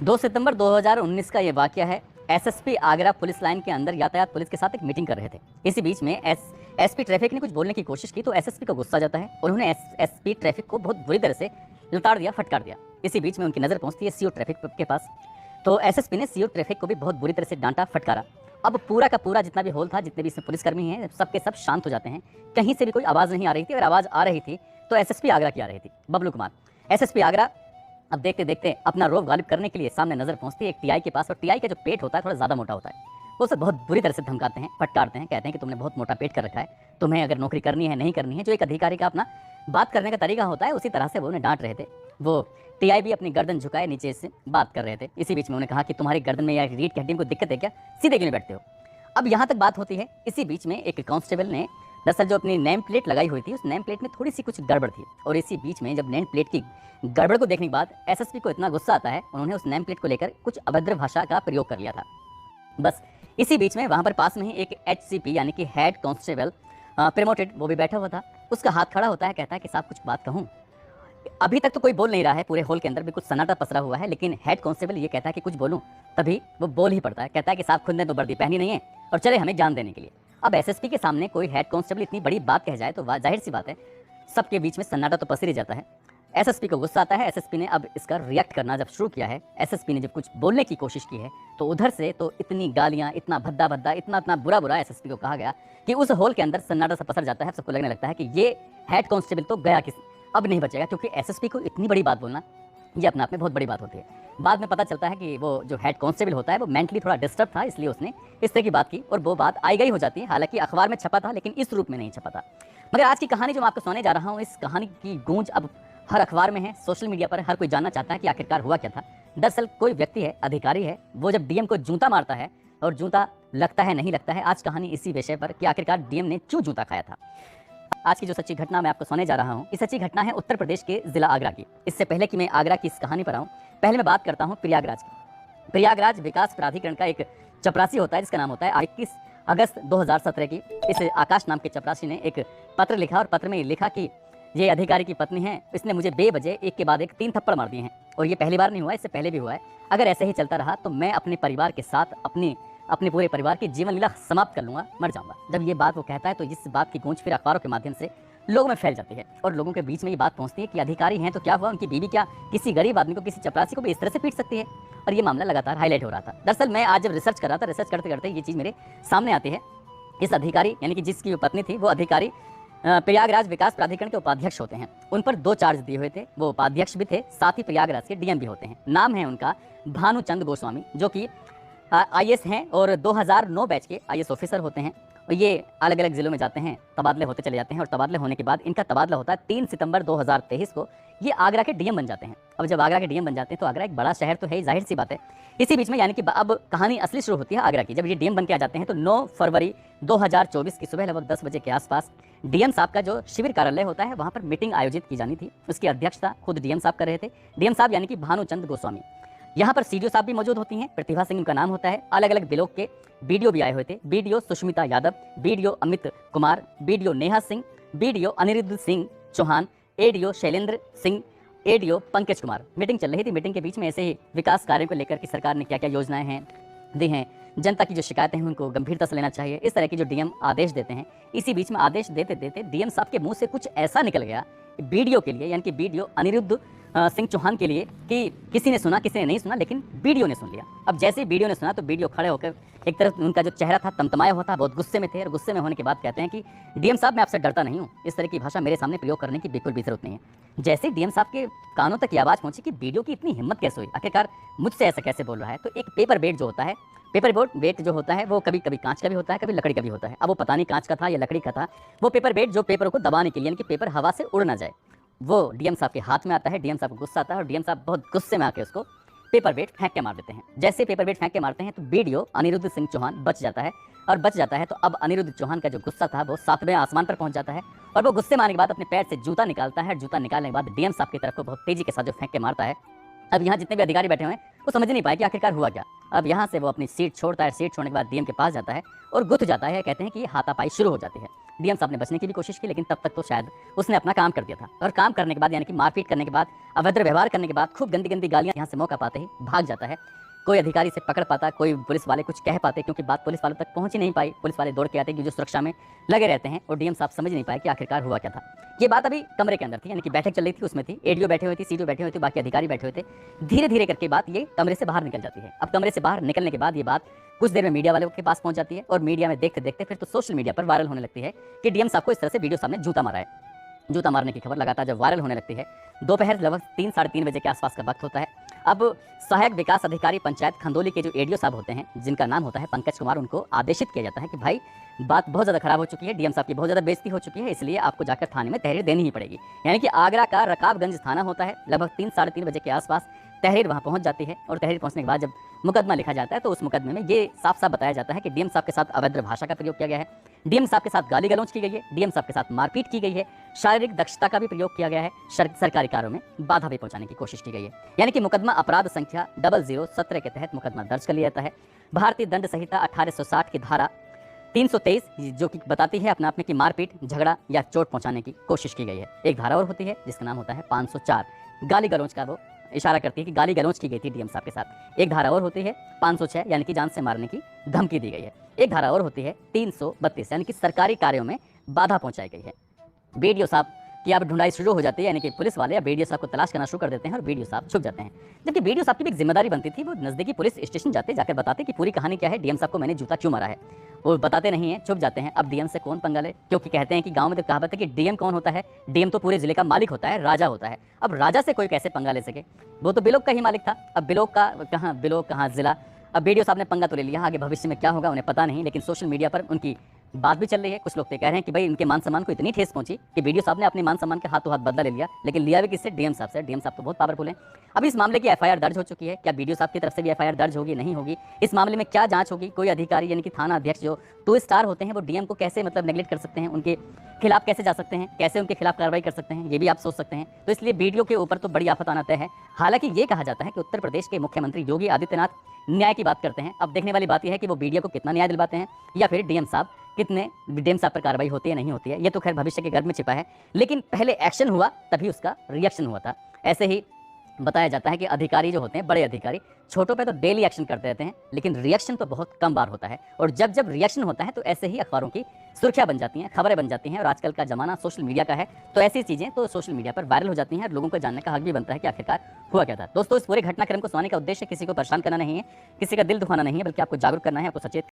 2 सितंबर 2019 का ये वाकया है। एसएसपी आगरा पुलिस लाइन के अंदर यातायात पुलिस के साथ एक मीटिंग कर रहे थे। इसी बीच में एसपी ट्रैफिक ने कुछ बोलने की कोशिश की तो एसएसपी को गुस्सा आ जाता है। उन्होंने एसपी ट्रैफिक को बहुत बुरी तरह से लताड़ दिया, फटकार दिया। इसी बीच में उनकी नज़र पहुंचती है सीओ ट्रैफिक के पास। तो एसएसपी ने सीओ ट्रैफिक को भी बहुत बुरी तरह से डांटा, फटकारा। अब पूरा का पूरा जितना भी हॉल था, जितने भी इसमें पुलिसकर्मी हैं, सबके सब शांत हो जाते हैं। कहीं से भी कोई आवाज़ नहीं आ रही थी। अगर आवाज़ आ रही थी तो एसएसपी आगरा की आ रही थी, बबलू कुमार। एसएसपी आगरा अब देखते देखते अपना रोब गालिब करने के लिए सामने नजर पहुंचती है एक टीआई के पास। और टीआई का जो पेट होता है थोड़ा ज़्यादा मोटा होता है। वो उसे बहुत बुरी तरह से धमकाते हैं, फटकारते हैं, कहते हैं कि तुमने बहुत मोटा पेट कर रखा है, तुम्हें अगर नौकरी करनी है नहीं करनी है। जो एक अधिकारी का अपना बात करने का तरीका होता है, उसी तरह से वो उन्हें डांट रहे थे। वो टीआई भी अपनी गर्दन झुकाए नीचे से बात कर रहे थे। इसी बीच में उन्होंने कहा कि तुम्हारी गर्दन में या रीढ़ की हड्डी में कोई दिक्कत है क्या, सीधे क्यों नहीं बैठते हो। अब यहाँ तक बात होती है। इसी बीच में एक कांस्टेबल ने दरअसल जो अपनी नेम प्लेट लगाई हुई थी, उस नेम प्लेट में थोड़ी सी कुछ गड़बड़ थी। और इसी बीच में जब नेम प्लेट की गड़बड़ को देखने के बाद एसएसपी को इतना गुस्सा आता है, उन्होंने उस नेम प्लेट को लेकर कुछ अभद्र भाषा का प्रयोग कर लिया था। बस इसी बीच में वहाँ पर पास में ही एक एचसीपी यानी कि हेड कांस्टेबल प्रमोटेड, वो भी बैठा हुआ था। उसका हाथ खड़ा होता है, कहता है कि साहब कुछ बात कहूँ। अभी तक तो कोई बोल नहीं रहा है, पूरे हॉल के अंदर भी कुछ सन्नाटा पसरा हुआ है। लेकिन हेड कांस्टेबल ये कहता है कि कुछ बोलूं, तभी वो बोल ही पड़ता है। कहता है कि साहब खुद ने तो वर्दी पहनी नहीं है और चले हमें जान देने के लिए। अब एसएसपी के सामने कोई हेड कांस्टेबल इतनी बड़ी बात कह जाए तो जाहिर सी बात है सबके बीच में सन्नाटा तो पसर ही जाता है। एसएसपी को गुस्सा आता है। एसएसपी ने अब इसका रिएक्ट करना जब शुरू किया है, एसएसपी ने जब कुछ बोलने की कोशिश की है तो उधर से तो इतनी गालियां, इतना भद्दा भद्दा, इतना बुरा बुरा एसएसपी को कहा गया कि उस हॉल के अंदर सन्नाटा सा पसर जाता है। सबको लगने लगता है कि ये हेड कांस्टेबल तो गया किस, अब नहीं बचेगा। क्योंकि एसएसपी को इतनी बड़ी बात बोलना ये अपने आप में बहुत बड़ी बात होती है। बाद में पता चलता है कि वो जो हेड कांस्टेबल होता है वो मेंटली थोड़ा डिस्टर्ब था, इसलिए उसने इस तरह की बात की और वो बात आई गई हो जाती है। हालांकि अखबार में छपा था लेकिन इस रूप में नहीं छपा था। मगर आज की कहानी जो मैं आपको सुनाने जा रहा हूँ, इस कहानी की गूंज अब हर अखबार में है, सोशल मीडिया पर हर कोई जानना चाहता है कि आखिरकार हुआ क्या था। दरअसल कोई व्यक्ति है, अधिकारी है, वो जब डीएम को जूता मारता है और जूता लगता है नहीं लगता है। आज कहानी इसी विषय पर कि आखिरकार डीएम ने क्यों जूता खाया था। आज की जो सच्ची घटना मैं आपको सुनाने जा रहा हूँ, इस सच्ची घटना है उत्तर प्रदेश के जिला आगरा की। इससे पहले कि मैं आगरा की इस कहानी पर आऊँ, पहले मैं बात करता हूँ प्रयागराज की। प्रयागराज विकास प्राधिकरण का एक चपरासी होता है जिसका नाम होता है 21 अगस्त 2017 की। इस आकाश नाम के चपरासी ने एक पत्र लिखा और पत्र में लिखा कि ये अधिकारी की पत्नी है, इसने मुझे बेवजह एक के बाद एक 3 थप्पड़ मार दिए हैं और ये पहली बार नहीं हुआ, इससे पहले भी हुआ है। अगर ऐसे ही चलता रहा तो मैं अपने परिवार के साथ अपने पूरे परिवार की जीवन लीला समाप्त कर लूंगा, मर जाऊंगा। जब ये बात वो कहता है तो इस बात की गूंज फिर अखबारों के माध्यम से लोगों में फैल जाती है और लोगों के बीच में ये बात पहुंचती है कि अधिकारी हैं तो क्या हुआ, उनकी बीवी क्या किसी गरीब आदमी को, किसी चपरासी को भी इस तरह से पीट सकती है। और ये मामला लगातार हाईलाइट हो रहा था। दरअसल मैं आज जब रिसर्च कर रहा था, रिसर्च करते करते ये चीज़ मेरे सामने आती है। इस अधिकारी यानी कि जिसकी पत्नी थी, वो अधिकारी प्रयागराज विकास प्राधिकरण के उपाध्यक्ष होते हैं। उन पर 2 चार्ज दिए हुए थे, वो उपाध्यक्ष भी थे, साथ ही प्रयागराज के डीएम भी होते हैं। नाम है उनका भानुचंद गोस्वामी, जो कि आईएएस हैं और 2009 बैच के आईएएस ऑफिसर होते हैं। और ये अलग अलग जिलों में जाते हैं, तबादले होते चले जाते हैं और तबादले होने के बाद इनका तबादला होता है 3 सितंबर 2023 को। ये आगरा के डीएम बन जाते हैं। अब जब आगरा के डीएम बन जाते हैं तो आगरा एक बड़ा शहर तो है, जाहिर सी बात है। इसी बीच में यानी कि अब कहानी असली शुरू होती है आगरा की। जब ये डीएम बन के आ जाते हैं तो 9 फरवरी 2024 की सुबह लगभग 10 बजे के आसपास डीएम साहब का जो शिविर कार्यालय होता है वहाँ पर मीटिंग आयोजित की जानी थी। उसकी अध्यक्षता खुद डीएम साहब कर रहे थे। डीएम साहब यानी कि भानुचंद गोस्वामी। यहाँ पर सीडीओ साहब भी मौजूद होती हैं, प्रतिभा सिंह उनका नाम होता है। अलग अलग ब्लॉक के बीडीओ भी आए हुए थे। BDO Sushmita Yadav, BDO Amit Kumar, BDO Neha Singh, BDO Anirudh Singh Chauhan, ADO Shailendra Singh, ADO Pankaj Kumar. Meeting चल रही थी। मीटिंग के बीच में ऐसे ही विकास कार्यों को लेकर कि सरकार ने क्या क्या योजनाएं हैं दी हैं, जनता की जो शिकायतें हैं उनको गंभीरता से लेना चाहिए, इस तरह की जो डीएम आदेश देते हैं। इसी बीच में आदेश देते देते डीएम साहब के मुंह से कुछ ऐसा निकल गया बीडीओ के लिए यानी कि बीडीओ अनिरुद्ध सिंह चौहान के लिए कि किसी ने सुना किसी ने नहीं सुना, लेकिन बीडीओ ने सुन लिया। अब जैसे ही बीडीओ ने सुना तो बीडीओ खड़े होकर, एक तरफ उनका जो चेहरा था तमतमाया हुआ था, बहुत गुस्से में थे और गुस्से में होने के बाद कहते हैं कि डीएम साहब मैं आपसे डरता नहीं हूँ, इस तरह की भाषा मेरे सामने प्रयोग करने की बिल्कुल भी जरूरत नहीं है। जैसे डीएम साहब के कानों तक ये आवाज़ पहुंची कि बीडीओ की इतनी हिम्मत कैसे हुई, आखिरकार मुझसे ऐसा कैसे बोल रहा है। तो एक पेपर वेट जो होता है, पेपर बोर्ड वेट जो होता है वो कभी कभी कांच का भी होता है, कभी लकड़ी का भी होता है। अब वो पता नहीं कांच का था या लकड़ी का था। वो पेपर वेट जो पेपर को दबाने के लिए यानी कि पेपर हवा से उड़ ना जाए, वो डीएम साहब के हाथ में आता है। डीएम साहब को गुस्सा आता है और डीएम साहब बहुत गुस्से में आके उसको पेपर वेट फेंक के मार देते हैं। जैसे पेपर वेट फेंक के मारते हैं तो बीडीओ अनिरुद्ध सिंह चौहान बच जाता है और बच जाता है तो अब अनिरुद्ध चौहान का जो गुस्सा था वो 7वें आसमान पर पहुंच जाता है और वो गुस्से में आने के बाद अपने पैर से जूता निकालता है। जूता निकालने के बाद डीएम साहब की तरफ को बहुत तेजी के साथ जो फेंक के मारता है। अब यहाँ जितने भी अधिकारी बैठे हुए हैं वो समझ नहीं पाया कि आखिरकार हुआ क्या। अब यहाँ से वो अपनी सीट छोड़ता है, सीट छोड़ने के बाद डीएम के पास जाता है और गुथ जाता है। कहते हैं कि हाथापाई शुरू हो जाती है। डीएम साहब ने बचने की भी कोशिश की, लेकिन तब तक तो शायद उसने अपना काम कर दिया था। और काम करने के बाद यानी कि मारपीट करने के बाद, अभद्र व्यवहार करने के बाद, खूब गंदी गंदी गालियाँ, यहाँ से मौका पाते ही भाग जाता है। कोई अधिकारी से पकड़ पाता, कोई पुलिस वाले कुछ कह पाते, क्योंकि बात पुलिस वालों तक पहुंच ही नहीं पाई। पुलिस वाले दौड़ के आते कि जो सुरक्षा में लगे रहते हैं, और डीएम साहब समझ नहीं पाए कि आखिरकार हुआ क्या था। ये बात अभी कमरे के अंदर थी, यानी कि बैठक चल रही थी, उसमें थी, एडीओ बैठे हुए थे, सीडीओ बैठे हुए थे, बाकी अधिकारी बैठे हुए थे। धीरे धीरे करके बात ये कमरे से बाहर निकल जाती है। अब कमरे से बाहर निकलने के बाद ये बात कुछ देर में मीडिया वालों के पास पहुंच जाती है, और मीडिया में देखते देखते फिर तो सोशल मीडिया पर वायरल होने लगती है कि डीएम साहब को इस तरह से वीडियो सामने जूता मारा है। जूता मारने की खबर लगातार जब वायरल होने लगती है, दोपहर लगभग 3 साढ़े 3 बजे के आसपास का वक्त होता है। अब सहायक विकास अधिकारी पंचायत खंदौली के जो एडीओ साहब होते हैं, जिनका नाम होता है पंकज कुमार, उनको आदेशित किया जाता है कि भाई बात बहुत ज़्यादा खराब हो चुकी है, डीएम साहब की बहुत ज़्यादा बेइज्जती हो चुकी है, इसलिए आपको जाकर थाने में तहरीर देनी ही पड़ेगी। यानी कि आगरा का रकाबगंज थाना होता है, लगभग 3 साढ़े 3 बजे के आसपास तहरीर वहाँ पहुँच जाती है। और तहरीर पहुँचने के बाद जब मुकदमा लिखा जाता है, तो उस मुकदमे में ये साफ साफ बताया जाता है कि डीएम साहब के साथ अभद्र भाषा का प्रयोग किया गया है, डीएम साहब के साथ गाली गलौज की गई है, डीएम साहब के साथ मारपीट की गई है, शारीरिक दक्षता का भी प्रयोग किया गया है, सरकारी कार्यों में बाधा भी पहुंचाने की कोशिश की गई है। यानी कि मुकदमा अपराध संख्या 0017 के तहत मुकदमा दर्ज कर लिया जाता है। भारतीय दंड संहिता 1860 की धारा 323 जो कि बताती है अपने आप में कि मारपीट, झगड़ा या चोट पहुंचाने की कोशिश की गई है। एक धारा और होती है जिसका नाम होता है 504, गाली गलौज का, वो इशारा करती है कि गाली गलौज की गई थी डीएम साहब के साथ। एक धारा और होती है 506, यानी कि जान से मारने की धमकी दी गई है। एक धारा और होती है 332, यानी कि सरकारी कार्यों में बाधा पहुंचाई गई है। बीडीओ साहब की अब ढूंढाई शुरू हो जाती है, यानी कि पुलिस वाले अब बीडीओ साहब को तलाश करना शुरू कर देते हैं और बीडीओ साहब छुप जाते हैं। जबकि बीडीओ साहब की भी एक जिम्मेदारी बनती थी, वो नजदीकी पुलिस स्टेशन जाते, जाकर बताते कि पूरी कहानी क्या है, डीएम साहब को मैंने जूता क्यों मारा है। वो बताते नहीं है, छुप जाते हैं। अब डीएम से कौन पंगा ले, क्योंकि कहते हैं कि गांव में तो कहावत है कि डीएम कौन होता है, डीएम तो पूरे जिले का मालिक होता है, राजा होता है। अब राजा से कोई कैसे पंगा ले सके, वो तो बिलोक का ही मालिक था। अब बिलोक कहाँ जिला। अब बीडीओ साहब ने पंगा तो ले लिया, आगे भविष्य में क्या होगा उन्हें पता नहीं, लेकिन सोशल मीडिया पर उनकी बात भी चल रही है। कुछ लोग तो कह रहे हैं कि भाई इनके मान सम्मान को इतनी ठेस पहुंची कि बीडीओ साहब ने अपने मान सम्मान के हाथों हाथ बदला ले लिया, लेकिन लिया भी किससे, डीएम साहब से। डीएम साहब तो बहुत पावरफुल हैं। अब इस मामले की एफआईआर दर्ज हो चुकी है। क्या बीडीओ साहब की तरफ से भी एफआईआर दर्ज होगी, नहीं होगी, इस मामले में क्या जांच होगी, कोई अधिकारी यानी कि थाना अध्यक्ष जो 2 स्टार होते हैं, वो डीएम को कैसे नेगलेक्ट कर सकते हैं, उनके खिलाफ कैसे जा सकते हैं, कैसे उनके खिलाफ कार्रवाई कर सकते हैं, ये भी आप सोच सकते हैं। तो इसलिए बीडीओ के ऊपर तो बड़ी आफत आना तय है। हालांकि ये कहा जाता है कि उत्तर प्रदेश के मुख्यमंत्री योगी आदित्यनाथ न्याय की बात करते हैं। अब देखने वाली बात यह है कि वो बीडीओ को कितना न्याय दिलवाते हैं, या फिर डीएम साहब डीएम साहब पर कार्रवाई होती है नहीं होती है, ये तो खैर भविष्य के गर्भ में छिपा है। लेकिन पहले एक्शन हुआ तभी उसका रिएक्शन हुआ था। ऐसे ही बताया जाता है कि अधिकारी जो होते हैं, बड़े अधिकारी, छोटों पे तो डेली एक्शन करते रहते हैं, लेकिन रिएक्शन तो बहुत कम बार होता है। और जब जब रिएक्शन होता है तो ऐसे ही अखबारों की सुर्खियां बन जाती हैं, खबरें बन जाती हैं। और आजकल का जमाना सोशल मीडिया का है, तो ऐसी चीज़ें तो सोशल मीडिया पर वायरल हो जाती हैं और लोगों को जानने का हक भी बनता है कि आखिरकार हुआ क्या था। दोस्तों, इस पूरे घटनाक्रम को सुनाने का उद्देश्य किसी को परेशान करना नहीं है, किसी का दिल दुखाना नहीं है, बल्कि आपको जागरूक करना है, आपको सचेत